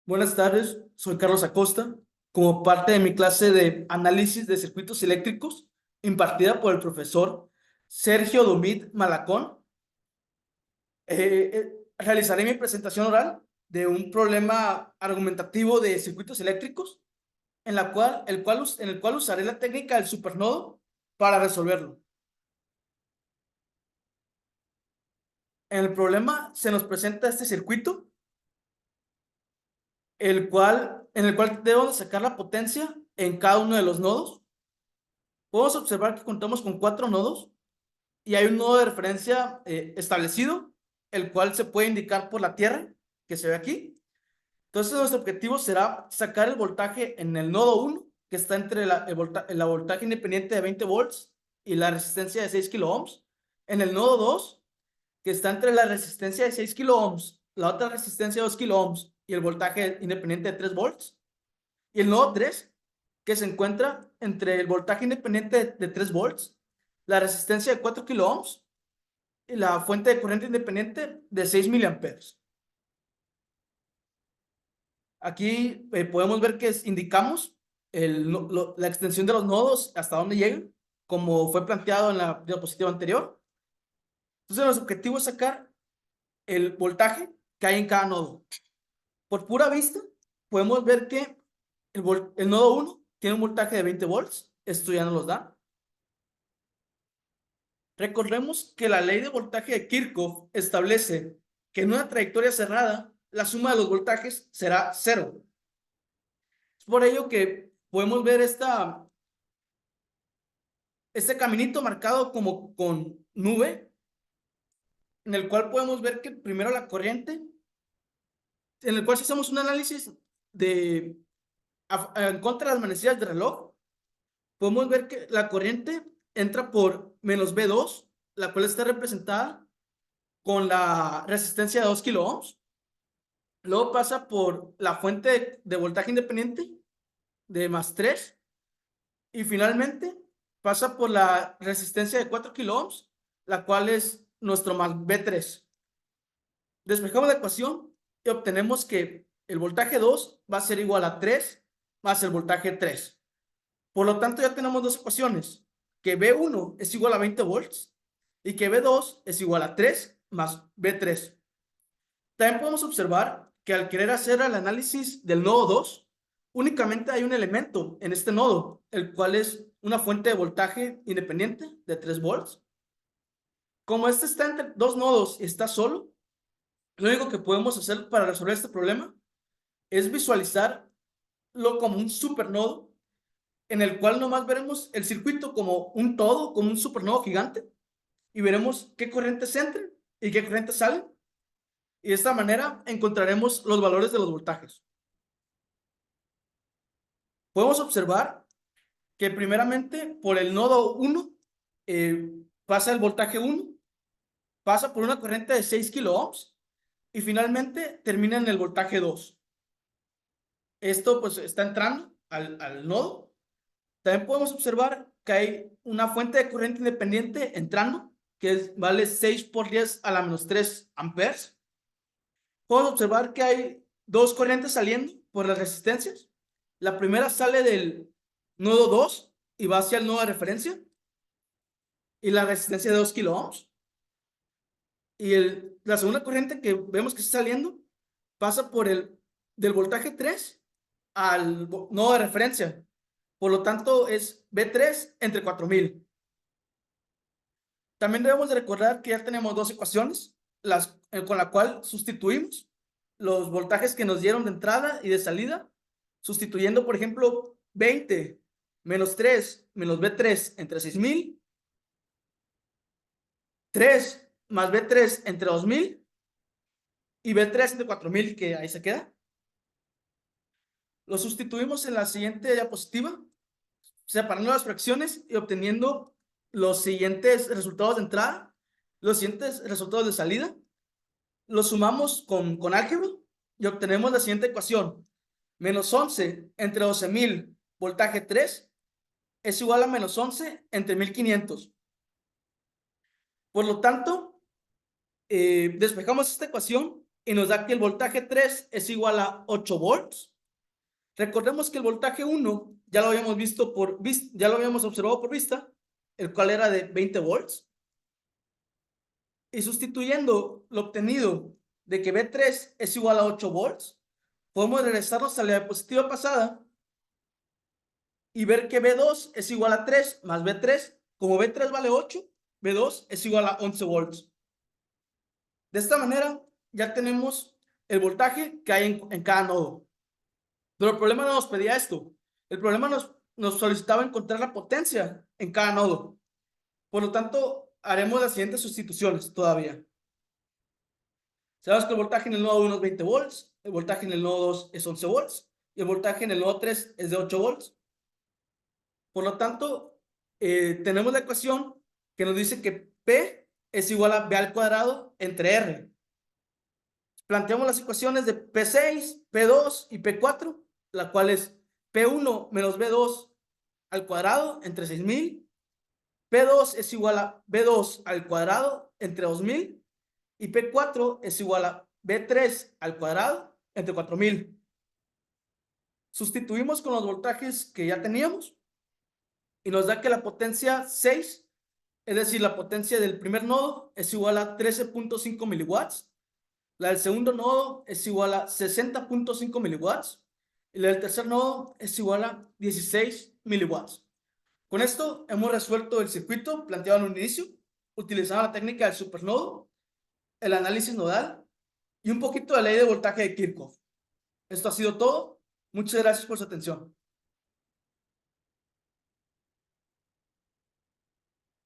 Buenas tardes, soy Carlos Acosta. Como parte de mi clase de análisis de circuitos eléctricos, impartida por el profesor Sergio Domit Malacón, realizaré mi presentación oral de un problema argumentativo de circuitos eléctricos, en el cual usaré la técnica del supernodo para resolverlo. En el problema se nos presenta este circuito, en el cual debemos sacar la potencia en cada uno de los nodos. Podemos observar que contamos con 4 nodos y hay un nodo de referencia establecido, el cual se puede indicar por la tierra que se ve aquí. Entonces, nuestro objetivo será sacar el voltaje en el nodo 1, que está entre la voltaje independiente de 20 volts y la resistencia de 6 kilo ohms. En el nodo 2, que está entre la resistencia de 6 kilo ohms, la otra resistencia de 2 kilo ohms y el voltaje independiente de 3 volts. Y el nodo 3, que se encuentra entre el voltaje independiente de 3 volts, la resistencia de 4 kilo ohms y la fuente de corriente independiente de 6 miliamperes. Aquí podemos ver que indicamos la extensión de los nodos hasta dónde llegan, como fue planteado en la diapositiva anterior. Entonces, nuestro objetivo es sacar el voltaje que hay en cada nodo. Por pura vista, podemos ver que el nodo 1 tiene un voltaje de 20 volts. Esto ya nos los da. Recordemos que la ley de voltaje de Kirchhoff establece que en una trayectoria cerrada, la suma de los voltajes será cero. Es por ello que podemos ver este caminito marcado como con nube, en el cual podemos ver que primero la corriente, en el cual si hacemos un análisis en contra de las manecillas de reloj, podemos ver que la corriente entra por menos B2, la cual está representada con la resistencia de 2 kilo ohms. Luego pasa por la fuente de voltaje independiente de más 3. Y finalmente pasa por la resistencia de 4 kilo ohms, la cual es nuestro más B3. Despejamos la ecuación y obtenemos que el voltaje 2 va a ser igual a 3 más el voltaje 3. Por lo tanto, ya tenemos dos ecuaciones, que B1 es igual a 20 volts y que B2 es igual a 3 más B3. También podemos observar que al querer hacer el análisis del nodo 2, únicamente hay un elemento en este nodo, el cual es una fuente de voltaje independiente de 3 volts. Como este está entre dos nodos y está solo, lo único que podemos hacer para resolver este problema es visualizarlo como un supernodo, en el cual nomás veremos el circuito como un todo, como un supernodo gigante, y veremos qué corrientes entran y qué corrientes salen. Y de esta manera encontraremos los valores de los voltajes. Podemos observar que primeramente por el nodo 1 pasa el voltaje 1, pasa por una corriente de 6 kilo ohms y finalmente termina en el voltaje 2. Esto pues está entrando al nodo. También podemos observar que hay una fuente de corriente independiente entrando, que vale 6 por 10 a la menos 3 amperes. Podemos observar que hay dos corrientes saliendo por las resistencias. La primera sale del nodo 2 y va hacia el nodo de referencia y la resistencia de 2 kilo ohms. Y la segunda corriente que vemos que está saliendo pasa por del voltaje 3 al nodo de referencia. Por lo tanto, es B3 entre 4000. También debemos de recordar que ya tenemos dos ecuaciones con la cual sustituimos los voltajes que nos dieron de entrada y de salida, sustituyendo, por ejemplo, 20 menos 3 menos B3 entre 6000, 3 más B3 entre 2000 y B3 entre 4000, que ahí se queda. Lo sustituimos en la siguiente diapositiva, separando las fracciones y obteniendo los siguientes resultados de entrada, los siguientes resultados de salida. Los sumamos con álgebra y obtenemos la siguiente ecuación. Menos 11 entre 12000, voltaje 3, es igual a menos 11 entre 1500. Por lo tanto, despejamos esta ecuación y nos da que el voltaje 3 es igual a 8 volts. Recordemos que el voltaje 1 ya lo habíamos visto ya lo habíamos observado por vista, el cual era de 20 volts. Y sustituyendo lo obtenido de que B3 es igual a 8 volts, podemos regresarnos a la diapositiva pasada y ver que B2 es igual a 3 más B3. Como B3 vale 8, B2 es igual a 11 volts. De esta manera ya tenemos el voltaje que hay en cada nodo. Pero el problema no nos pedía esto. El problema nos solicitaba encontrar la potencia en cada nodo. Por lo tanto, haremos las siguientes sustituciones todavía. Sabemos que el voltaje en el nodo 1 es 20 volts, el voltaje en el nodo 2 es 11 volts y el voltaje en el nodo 3 es de 8 volts. Por lo tanto, tenemos la ecuación que nos dice que P es igual a B al cuadrado entre R. Planteamos las ecuaciones de P6, P2 y P4, la cual es P1 menos B2 al cuadrado entre 6000, P2 es igual a B2 al cuadrado entre 2000 y P4 es igual a B3 al cuadrado entre 4000. Sustituimos con los voltajes que ya teníamos y nos da que la potencia 6, es decir, la potencia del primer nodo es igual a 13.5 miliwatts, la del segundo nodo es igual a 60.5 miliwatts y la del tercer nodo es igual a 16 miliwatts. Con esto hemos resuelto el circuito planteado en un inicio, utilizando la técnica del supernodo, el análisis nodal y un poquito de ley de voltaje de Kirchhoff. Esto ha sido todo. Muchas gracias por su atención.